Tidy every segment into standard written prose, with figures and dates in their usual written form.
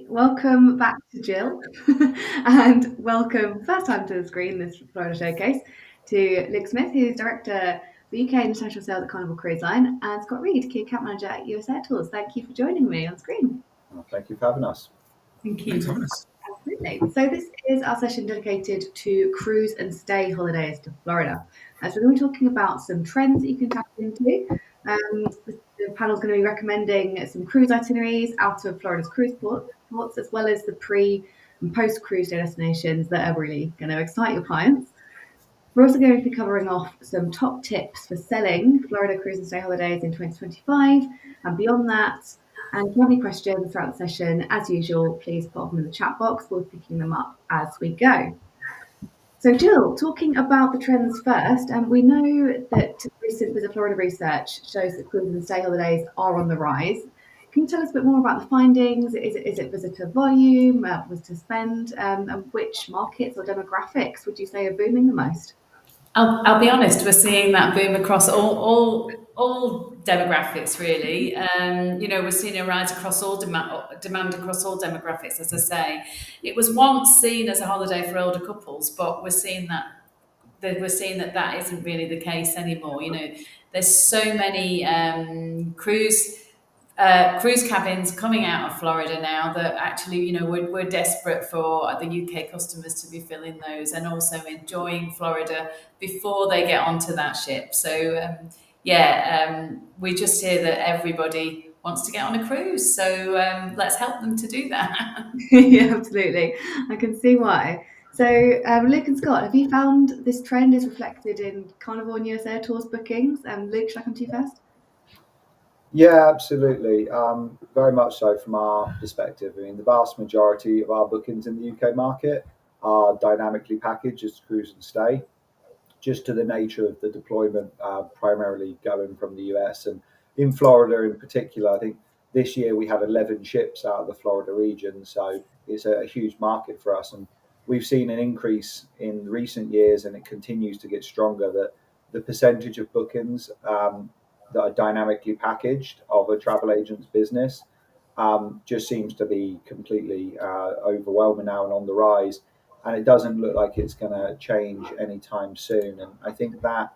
everybody. Welcome back to Jill, and welcome first time to the screen this Florida Showcase to Luke Smith, who's director for UK International Sales at Carnival Cruise Line, and Scott Reed, key account manager at US Air Tours. Thank you for joining me on screen. Well, thank you for having us. Thank Thanks for you. having us. Absolutely. So this is our session dedicated to cruise and stay holidays to Florida. So we're going to be talking about some trends that you can tap into. The panel is going to be recommending some cruise itineraries out of Florida's cruise ports, as well as the pre and post cruise day destinations that are really going to excite your clients. We're also going to be covering off some top tips for selling Florida cruise and stay holidays in 2025 and beyond that. And if you have any questions throughout the session, as usual, please put them in the chat box. We'll be picking them up as we go. So, Jill, talking about the trends first, we know that recent Visit Florida research shows that cruise and stay holidays are on the rise. Can you tell us a bit more about the findings? Is it visitor volume, visitor spend, and which markets or demographics would you say are booming the most? I'll be honest, we're seeing that boom across all demographics, really. We're seeing a rise across all demand across all demographics, as I say. It was once seen as a holiday for older couples, but we're seeing that isn't really the case anymore. There's so many cruise cabins coming out of Florida now that actually, we're desperate for the UK customers to be filling those and also enjoying Florida before they get onto that ship. So, we just hear that everybody wants to get on a cruise. So let's help them to do that. Yeah, absolutely. I can see why. So, Luke and Scott, have you found this trend is reflected in Carnival and US Air Tours bookings? Luke, shall I come to you first? Yeah, absolutely. Very much so from our perspective. I mean, the vast majority of our bookings in the UK market are dynamically packaged as cruise and stay, just to the nature of the deployment, primarily going from the US. And in Florida in particular, I think this year we had 11 ships out of the Florida region. So it's a huge market for us. And we've seen an increase in recent years, and it continues to get stronger, that the percentage of bookings that are dynamically packaged of a travel agent's business just seems to be completely overwhelming now and on the rise. And it doesn't look like it's going to change anytime soon. And I think that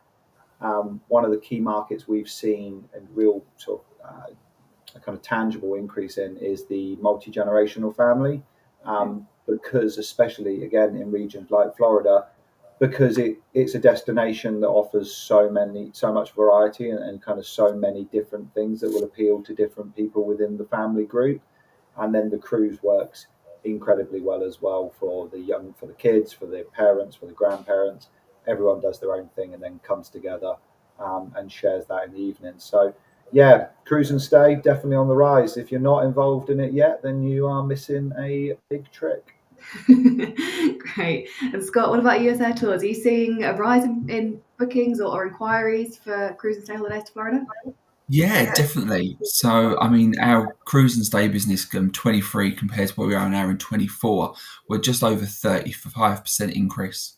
one of the key markets we've seen a real sort of a kind of tangible increase in is the multi-generational family, because especially again in regions like Florida, because it's a destination that offers so much variety and kind of so many different things that will appeal to different people within the family group. And then the cruise works incredibly well as well for the kids, for the parents, for the grandparents. Everyone does their own thing and then comes together and shares that in the evening. So yeah, cruise and stay definitely on the rise. If you're not involved in it yet, then you are missing a big trick. Great. And Scott, what about US Air Tours? Are you seeing a rise in bookings or inquiries for cruise and stay holidays to Florida? Yeah, definitely. So, I mean, our cruise and stay business 23 compared to where we are now in 24, we're just over 35% increase.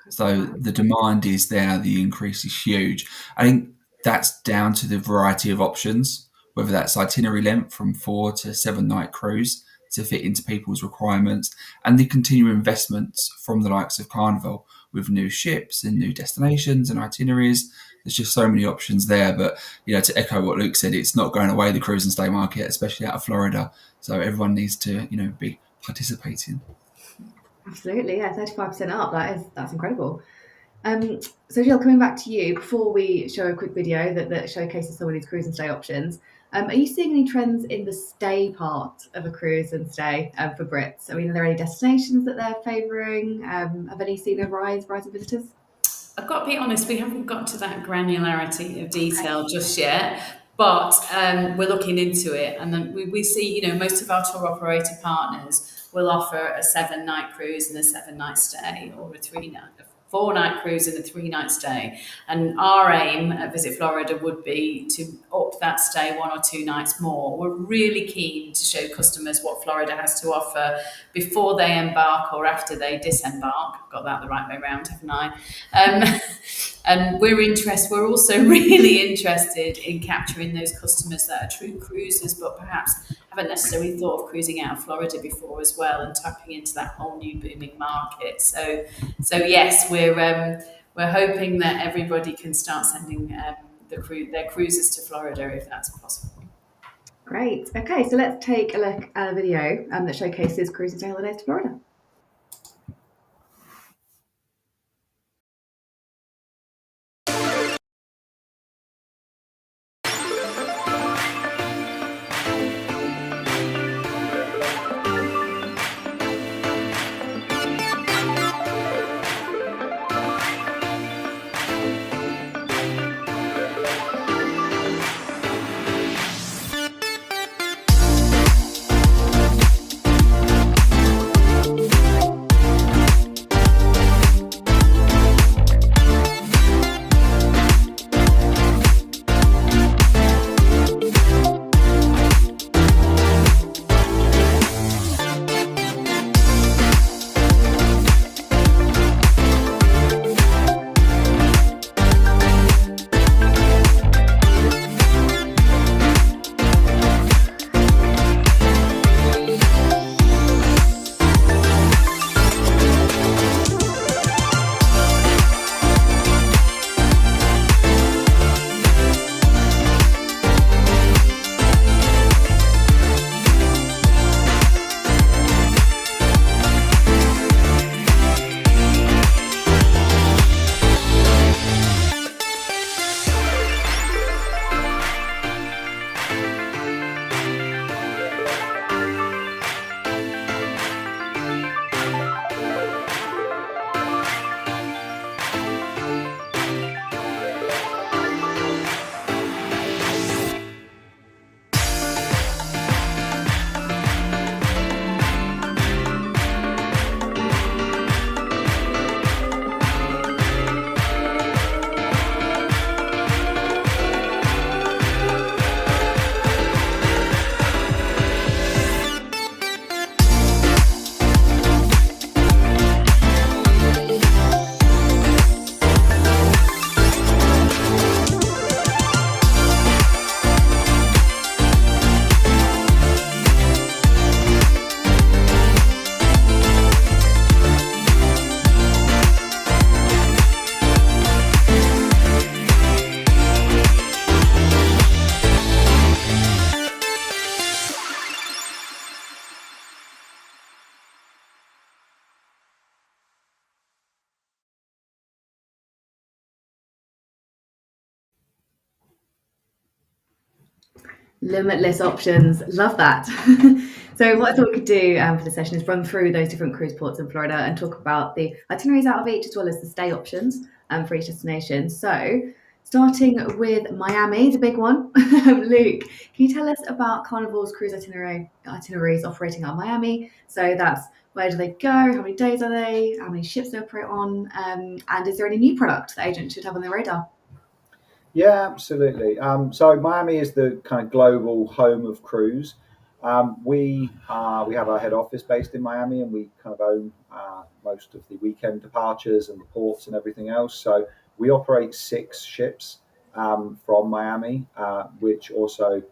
So the demand is there, the increase is huge. I think that's down to the variety of options, whether that's itinerary length from 4 to 7 night cruise to fit into people's requirements, and the continuing investments from the likes of Carnival with new ships and new destinations and itineraries. There's just so many options there. But, to echo what Luke said, it's not going away, the cruise and stay market, especially out of Florida. So everyone needs to, be participating. Absolutely, yeah, 35% up. That's incredible. So Jill, coming back to you, before we show a quick video that showcases some of these cruise and stay options, are you seeing any trends in the stay part of a cruise and stay for Brits? I mean, are there any destinations that they're favouring? Have any seen a rise in visitors? I've got to be honest, we haven't got to that granularity of detail just yet, but we're looking into it. And then we see, most of our tour operator partners will offer a 7-night cruise and a 7-night stay, or a 4-night cruise and a 3-night stay. And our aim at Visit Florida would be to up that stay 1 or 2 nights more. We're really keen to show customers what Florida has to offer before they embark or after they disembark. Got that the right way around, haven't I? And we're also really interested in capturing those customers that are true cruisers, but perhaps haven't necessarily thought of cruising out of Florida before as well, and tapping into that whole new booming market. So yes, we're hoping that everybody can start sending their cruises to Florida if that's possible. Great. Okay, so let's take a look at a video that showcases cruises and holidays to Florida. Limitless options. Love that. So what I thought we could do for the session is run through those different cruise ports in Florida and talk about the itineraries out of each, as well as the stay options for each destination. So starting with Miami, the big one. Luke, can you tell us about Carnival's cruise itineraries operating out of Miami? So that's, where do they go? How many days are they? How many ships they operate on? And is there any new product that agents should have on their radar? Yeah, absolutely. So Miami is the kind of global home of cruise. We have our head office based in Miami, and we kind of own most of the weekend departures and the ports and everything else. So we operate 6 ships from Miami, which also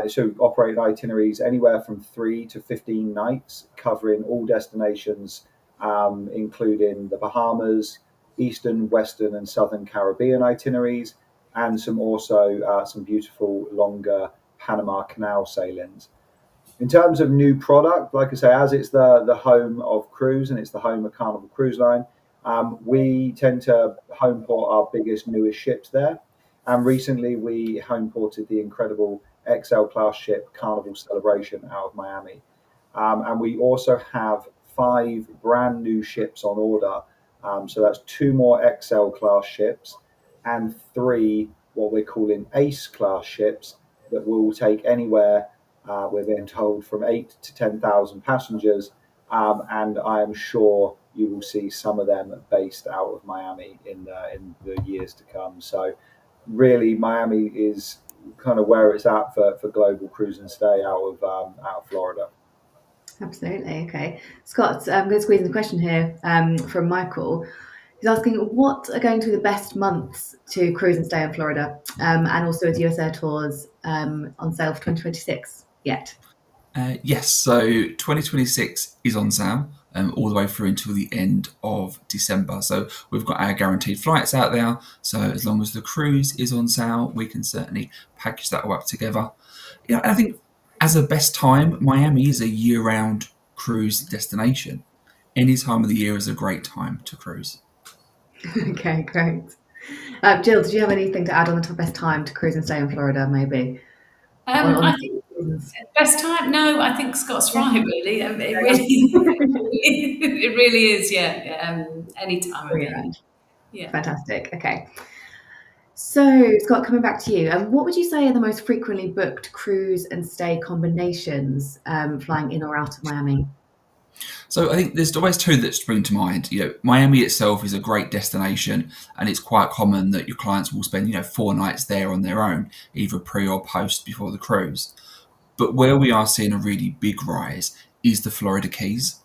so operate itineraries anywhere from 3 to 15 nights, covering all destinations, including the Bahamas, Eastern, Western, and Southern Caribbean itineraries, and some beautiful longer Panama Canal sailings. In terms of new product, like I say, as it's the home of cruise and it's the home of Carnival Cruise Line, we tend to home port our biggest, newest ships there. And recently we home ported the incredible XL class ship Carnival Celebration out of Miami. And we also have 5 brand new ships on order. So that's 2 more XL class ships and 3 what we're calling Ace class ships that will take anywhere, we're being told, from 8 to 10,000 passengers, and I am sure you will see some of them based out of Miami in the years to come. So, really, Miami is kind of where it's at for global cruise and stay out of Florida. Absolutely. Okay. Scott, I'm going to squeeze in a question here from Michael. He's asking what are going to be the best months to cruise and stay in Florida, and also is USA Tours on sale for 2026 yet? Yes, so 2026 is on sale all the way through until the end of December. So we've got our guaranteed flights out there. So as long as the cruise is on sale, we can certainly package that all up together. Yeah, I think as a best time, Miami is a year-round cruise destination. Any time of the year is a great time to cruise. Okay, great. Jill, did you have anything to add on the best time to cruise and stay in Florida, maybe? On I the think seasons? best time. No, I think Scott's Yeah. right. Really, it Yeah. really, it really is. Yeah, any time of Bring it year. around. Yeah. Fantastic. Okay. So, Scott, coming back to you, what would you say are the most frequently booked cruise and stay combinations flying in or out of Miami? So I think there's always two that spring to mind. Miami itself is a great destination, and it's quite common that your clients will spend 4 nights there on their own, either pre or post before the cruise. But where we are seeing a really big rise is the Florida Keys.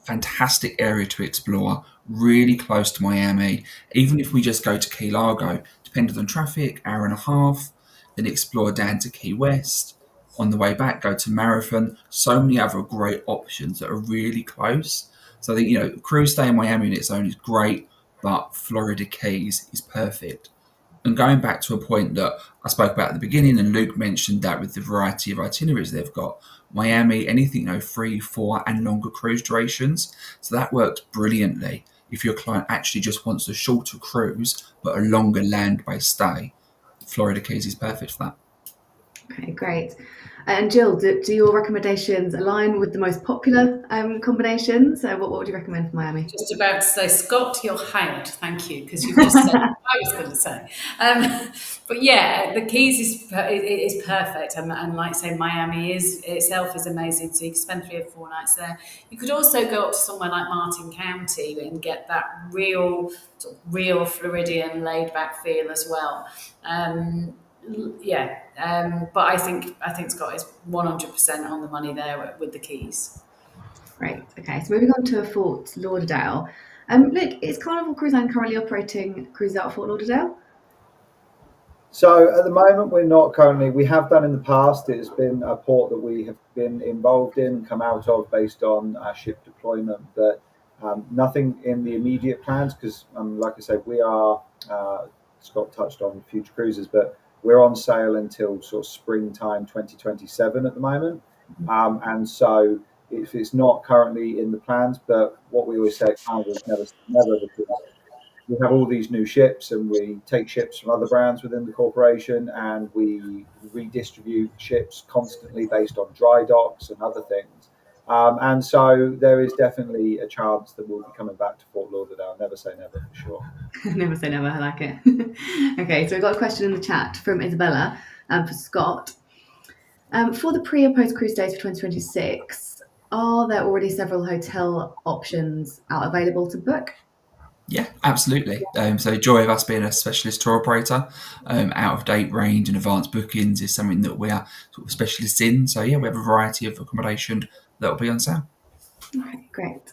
Fantastic area to explore, really close to Miami. Even if we just go to Key Largo, depending on traffic, hour and a half, then explore down to Key West. On the way back, go to Marathon. So many other great options that are really close. So I think, cruise stay in Miami on its own is great, but Florida Keys is perfect. And going back to a point that I spoke about at the beginning, and Luke mentioned that with the variety of itineraries they've got, Miami, anything, 3, 4, and longer cruise durations. So that works brilliantly if your client actually just wants a shorter cruise but a longer land based stay. Florida Keys is perfect for that. Okay, great. And Jill, do your recommendations align with the most popular combinations? What would you recommend for Miami? Just about to say, Scott, you're hired. Thank you, because you've just said what I was going to say. But yeah, the Keys is perfect, and like I say, Miami is itself is amazing. So you can spend 3 or 4 nights there. You could also go up to somewhere like Martin County and get that real Floridian laid back feel as well. But I think Scott is 100% on the money there with the Keys. Great. Okay, so moving on to Fort Lauderdale. Look, is Carnival Cruise Line currently operating cruises out of Fort Lauderdale? So at the moment, we're not currently. We have done in the past. It's been a port that we have been involved in, come out of based on our ship deployment, but nothing in the immediate plans because, like I said, we are. Scott touched on future cruises, but we're on sale until sort of springtime 2027 at the moment, and so it's not currently in the plans. But what we always say at Carnival is never the truth. We have all these new ships and we take ships from other brands within the corporation and we redistribute ships constantly based on dry docks and other things. And so there is definitely a chance that we'll be coming back to Fort Lauderdale. Never say never for sure. Never say never, I like it. Okay, so we've got a question in the chat from Isabella for Scott. For the pre and post cruise days for 2026, are there already several hotel options out available to book? Yeah, absolutely. So joy of us being a specialist tour operator, out of date range and advanced bookings is something that we are sort of specialists in. So yeah, we have a variety of accommodation that will be on sale. Okay, great.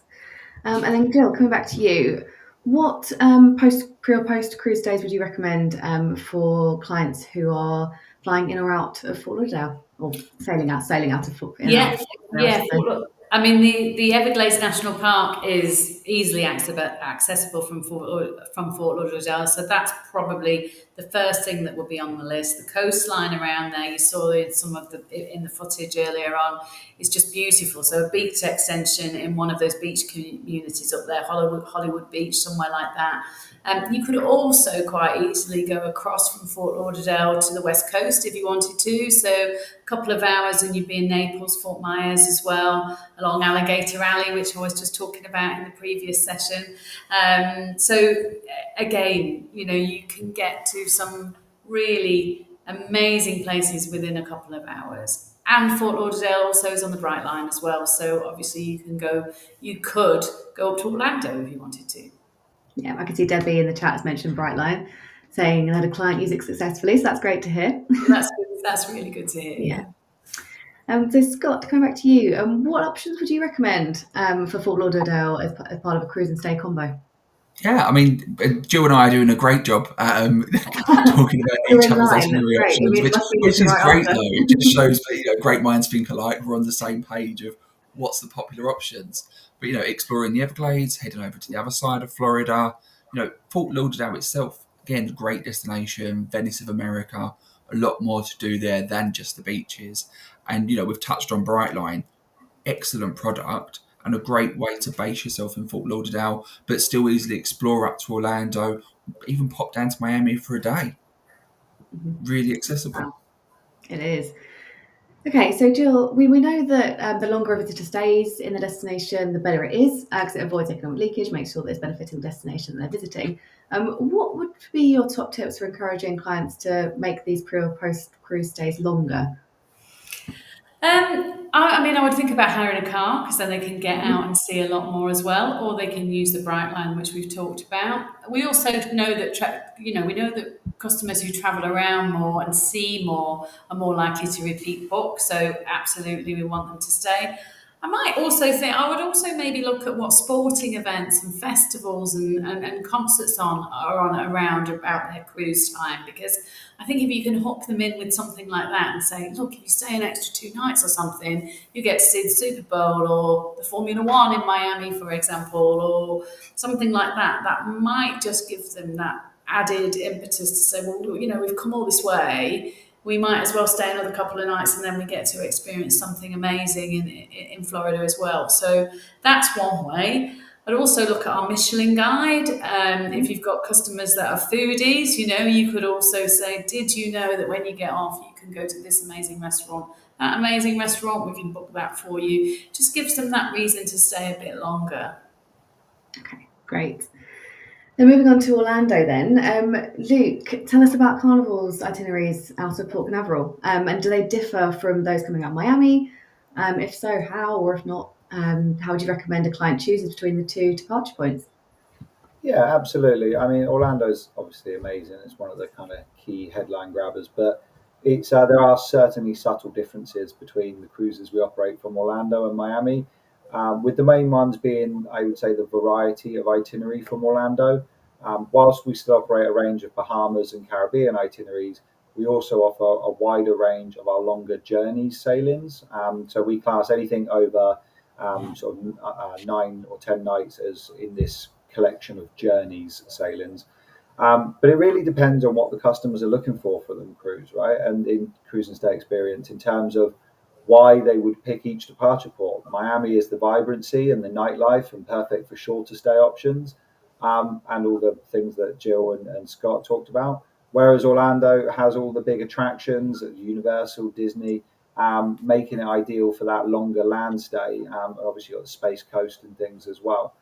And then Jill, coming back to you, what pre or post cruise days would you recommend for clients who are flying in or out of Fort Lauderdale or sailing out of Fort Yeah, Lauderdale? yeah. I mean, the Everglades National Park is easily accessible from Fort Lauderdale, so that's probably the first thing that will be on the list. The coastline around there, you saw in the footage earlier on, is just beautiful. So a beach extension in one of those beach communities up there, Hollywood Beach, somewhere like that. You could also quite easily go across from Fort Lauderdale to the west coast if you wanted to. So a couple of hours and you'd be in Naples, Fort Myers as well, along Alligator Alley, which I was just talking about in the previous session. So again, you can get to some really amazing places within a couple of hours. And Fort Lauderdale also is on the Bright Line as well. So obviously you could go up to Orlando if you wanted to. Yeah, I can see Debbie in the chat has mentioned Brightline, saying I had a client use it successfully, so that's great to hear. That's really good to hear. Yeah. So Scott, coming back to you, what options would you recommend for Fort Lauderdale as part of a cruise and stay combo? Yeah, I mean, Jill and I are doing a great job talking about You're each in other's line. That's itinerary great. I options, mean, it which must be which the is right great answer. though. It just shows that great minds think alike. We're on the same page of what's the popular options. But exploring the Everglades, heading over to the other side of Florida. Fort Lauderdale itself, again, great destination. Venice of America, a lot more to do there than just the beaches. And we've touched on Brightline, excellent product and a great way to base yourself in Fort Lauderdale, but still easily explore up to Orlando, even pop down to Miami for a day. Mhm. Really accessible. Wow, it is. Okay, so Jill, we know that the longer a visitor stays in the destination, the better it is, because it avoids economic leakage, makes sure that it's benefiting the destination they're visiting. What would be your top tips for encouraging clients to make these pre or post cruise stays longer? I mean, I would think about hiring a car because then they can get Mhm. out and see a lot more as well, or they can use the Brightline, which we've talked about. We also know that we know that customers who travel around more and see more are more likely to repeat book. So absolutely, we want them to stay. I would also maybe look at what sporting events and festivals and concerts are on around about their cruise time, because I think if you can hook them in with something like that and say, look, if you stay an extra 2 nights or something, you get to see the Super Bowl or the Formula One in Miami, for example, or something like that, that might just give them that added impetus to say, well, we've come all this way. We might as well stay another couple of nights and then we get to experience something amazing in Florida as well. So that's one way. I'd also look at our Michelin guide. If you've got customers that are foodies, you could also say, did you know that when you get off, you can go to this amazing restaurant? That amazing restaurant, we can book that for you. Just gives them that reason to stay a bit longer. Okay, great. Then moving on to Orlando then. Luke, tell us about Carnival's itineraries out of Port Canaveral. And do they differ from those coming out of Miami? If so, how? Or if not, how would you recommend a client chooses between the two departure points? Yeah, absolutely. I mean, Orlando's obviously amazing. It's one of the kind of key headline grabbers, but it's there are certainly subtle differences between the cruises we operate from Orlando and Miami. With the main ones being, I would say, the variety of itinerary from Orlando. Whilst we still operate a range of Bahamas and Caribbean itineraries, we also offer a wider range of our longer journeys sailings. So we class anything over sort of 9 or 10 nights as in this collection of journeys sailings. But it really depends on what the customers are looking for them cruise, right? And in cruise and stay experience, in terms of why they would pick each departure port. Miami is the vibrancy and the nightlife and perfect for shorter stay options, and all the things that Jill and Scott talked about. Whereas Orlando has all the big attractions at Universal, Disney, making it ideal for that longer land stay. Obviously, got the Space Coast and things as well.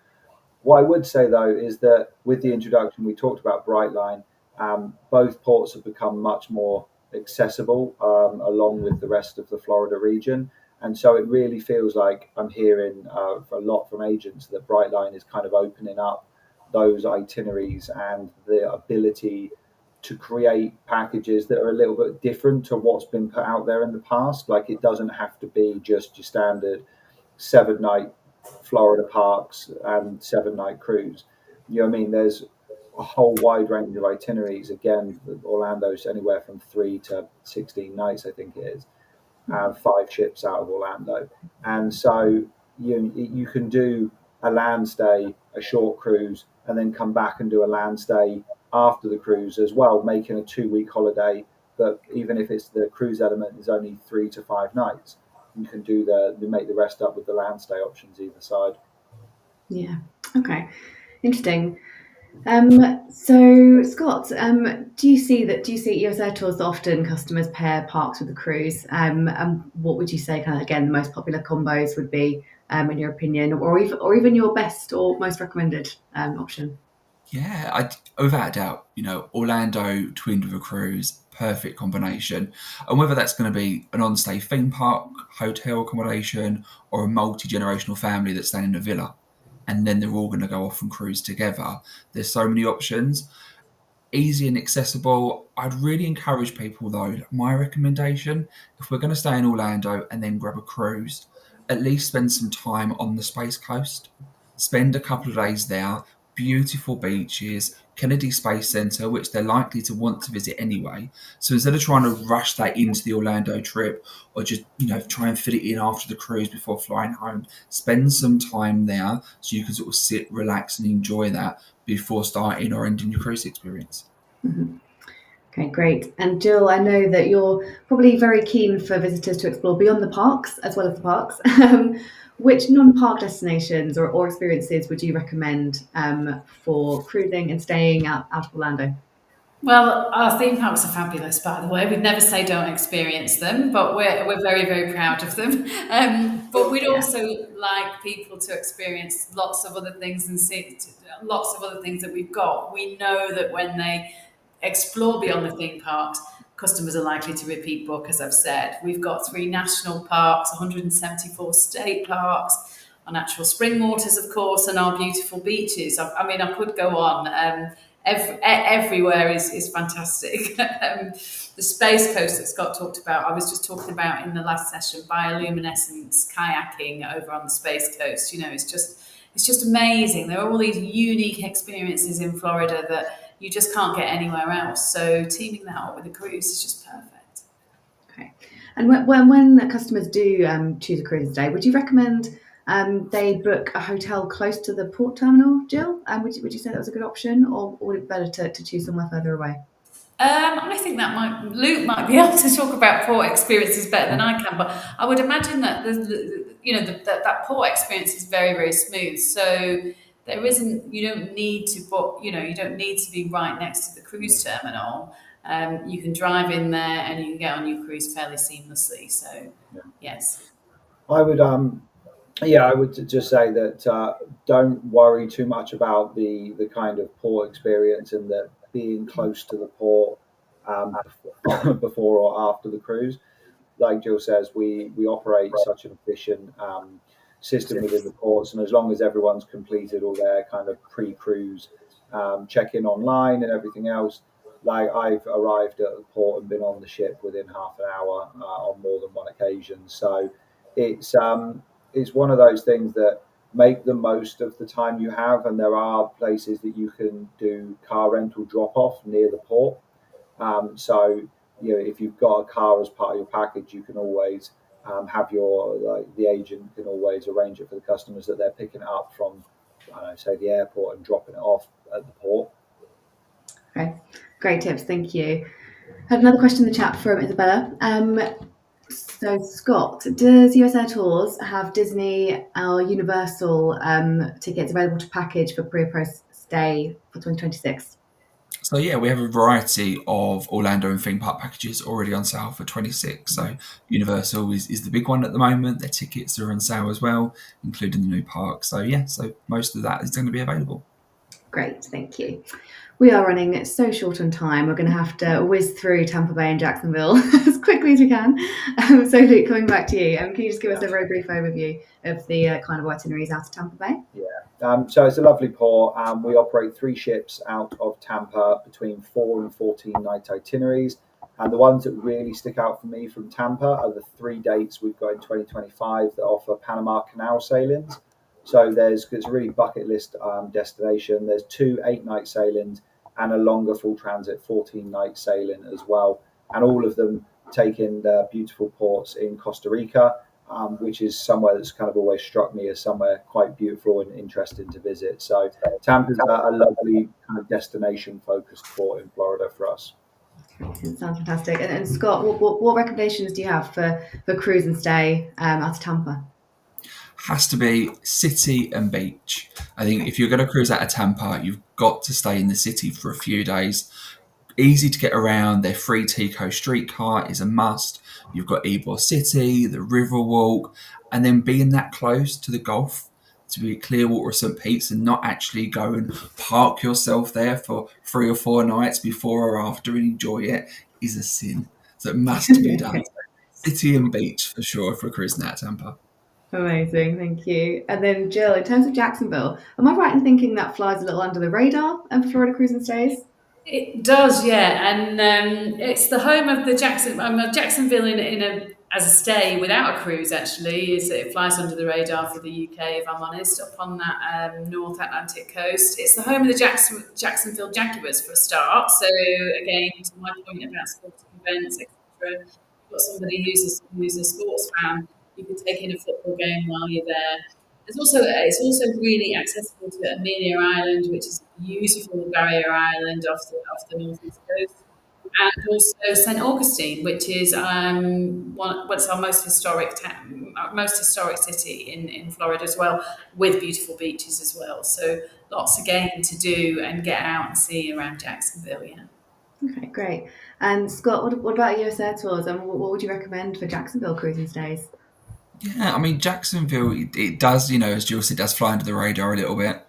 What I would say though is that with the introduction, we talked about Brightline. Both ports have become much more accessible along with the rest of the Florida region, and so it really feels like I'm hearing a lot from agents that Brightline is kind of opening up those itineraries and the ability to create packages that are a little bit different to what's been put out there in the past. Like it doesn't have to be just your standard 7 night Florida parks and 7 night cruise. You know what I mean? There's a whole wide range of itineraries. Again, Orlando's anywhere from 3 to 16 nights, I think it is. 5 ships out of Orlando, and so you can do a land stay, a short cruise, and then come back and do a land stay after the cruise as well, making a 2 week holiday. But even if it's the cruise element is only 3 to 5 nights, you can do you make the rest up with the land stay options either side. Yeah. Okay. Interesting. So Scott, do you see at USA tours that often customers pair parks with the cruise? And what would you say kind of again the most popular combos would be in your opinion, or even your best or most recommended option? Yeah, without a doubt, Orlando twinned with a cruise, perfect combination. And whether that's going to be an on-stay theme park, hotel accommodation, or a multi-generational family that's staying in a villa, and then they're all going to go off and cruise together. There's so many options, easy and accessible. I'd really encourage people though, my recommendation, if we're going to stay in Orlando and then grab a cruise, at least spend some time on the Space Coast. Spend a couple of days there, beautiful beaches, Kennedy Space Centre, which they're likely to want to visit anyway. So instead of trying to rush that into the Orlando trip or just, try and fit it in after the cruise before flying home, spend some time there so you can sort of sit, relax, and enjoy that before starting or ending your cruise experience. Mhm. Okay, great. And Jill, I know that you're probably very keen for visitors to explore beyond the parks as well as the parks. Which non-park destinations or experiences would you recommend for cruising and staying out of Orlando? Well, our theme parks are fabulous, by the way. We'd never say don't experience them, but we're very, very proud of them. But we'd Yeah. also like people to experience lots of other things and see lots of other things that we've got. We know that when they explore beyond the theme parks, customers are likely to repeat book, as I've said. We've got 3 national parks, 174 state parks, our natural spring waters, of course, and our beautiful beaches. I mean, I could go on. Everywhere is fantastic. The Space Coast that Scott talked about, I was just talking about in the last session, bioluminescence kayaking over on the Space Coast. It's just amazing. There are all these unique experiences in Florida that you just can't get anywhere else. So teaming that up with a cruise is just perfect. Okay. And when customers do choose a cruise stay, would you recommend they book a hotel close to the port terminal, Jill? Would you say that was a good option, or would it be better to choose somewhere further away? I think that Luke might be able to talk about port experiences better than I can, but I would imagine that that port experience is very, very smooth. So there isn't, you don't need to book, you don't need to be right next to the cruise terminal. You can drive in there and you can get on your cruise fairly seamlessly. So Yeah. yes. I would I would just say that don't worry too much about the kind of port experience and that being close to the port before or after the cruise. Like Jill says, we operate such an efficient system within the ports, and as long as everyone's completed all their kind of pre-cruise check-in online and everything else, like I've arrived at the port and been on the ship within half an hour on more than one occasion. So it's um, it's one of those things that make the most of the time you have, and there are places that you can do car rental drop off near the port. So if you've got a car as part of your package, you can always have your the agent can always arrange it for the customers that they're picking it up from, I don't know, say the airport and dropping it off at the port. Okay, great tips, thank you. I have another question in the chat from Isabella. So Scott, does US Air Tours have Disney or Universal tickets available to package for pre or post stay for 2026? So yeah, we have a variety of Orlando and theme park packages already on sale for 26. So Universal is the big one at the moment. Their tickets are on sale as well, including the new park. So yeah, so most of that is going to be available. Great, thank you. We are running so short on time. We're going to have to whiz through Tampa Bay and Jacksonville as quickly as we can. So Luke, coming back to you, can you just give us a very brief overview of the kind of itineraries out of Tampa Bay? Yeah. So it's a lovely port. We operate 3 ships out of Tampa between 4 and 14 night itineraries. And the ones that really stick out for me from Tampa are the 3 dates we've got in 2025 that offer Panama Canal sailings. So it's a really bucket list destination. There's 2 8-night sailings and a longer full transit 14-night sailing as well. And all of them take in the beautiful ports in Costa Rica, which is somewhere that's kind of always struck me as somewhere quite beautiful and interesting to visit. So Tampa's a lovely kind of destination-focused port in Florida for us. It sounds fantastic. And Scott, what recommendations do you have for cruise and stay out of Tampa? Has to be city and beach. I think if you're going to cruise out of Tampa, you've got to stay in the city for a few days. Easy to get around. Their free Tico streetcar is a must. You've got Ybor City, the Riverwalk, and then being that close to the Gulf, to be Clearwater or St. Pete's, and not actually go and park yourself there for 3 or 4 nights before or after and enjoy it is a sin. So it must be done. City and beach for sure if we're cruising out of Tampa. Amazing, thank you. And then Jill, in terms of Jacksonville, am I right in thinking that flies a little under the radar for Florida cruise and stays? It does, yeah, and it's the home of the Jacksonville in as a stay without a cruise, actually, is it flies under the radar for the UK, if I'm honest, up on that North Atlantic coast. It's the home of the Jacksonville Jaguars for a start. So again, to my point about sporting events, etc., you've got somebody who's a sports fan, you can take in a football game while you're there. It's also really accessible to Amelia Island, which is a beautiful barrier island off the northeast coast, and also St Augustine, which is what's our most historic city in Florida as well, with beautiful beaches as well. So lots again to do and get out and see around Jacksonville. Yeah. Okay, great. And Scott, what about US Air Tours, and what would you recommend for Jacksonville cruising stays? Yeah, I mean Jacksonville, it does, as Jill said, does fly under the radar a little bit.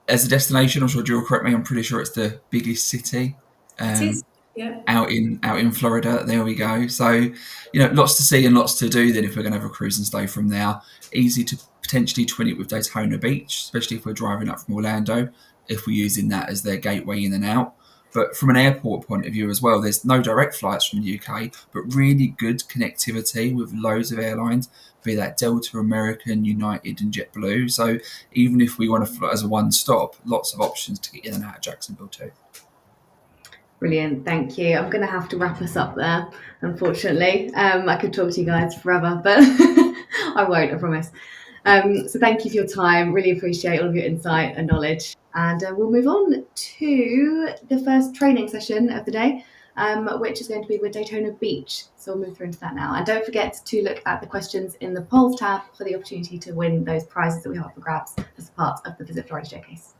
As a destination, I'm sure Jill will correct me. I'm pretty sure it's the biggest city It um, is. Yeah. out in Florida. There we go. So lots to see and lots to do. Then if we're going to have a cruise and stay from there, easy to potentially twin it with Daytona Beach, especially if we're driving up from Orlando. If we're using that as their gateway in and out. But from an airport point of view as well, there's no direct flights from the UK, but really good connectivity with loads of airlines, be that Delta, American, United, and JetBlue. So even if we want to fly as a one stop, lots of options to get in and out of Jacksonville too. Brilliant, thank you. I'm going to have to wrap us up there, unfortunately. I could talk to you guys forever, but I won't, I promise. So thank you for your time. Really appreciate all of your insight and knowledge. And we'll move on to the first training session of the day, which is going to be with Daytona Beach. So we'll move through into that now. And don't forget to look at the questions in the polls tab for the opportunity to win those prizes that we have up for grabs as part of the Visit Florida Showcase.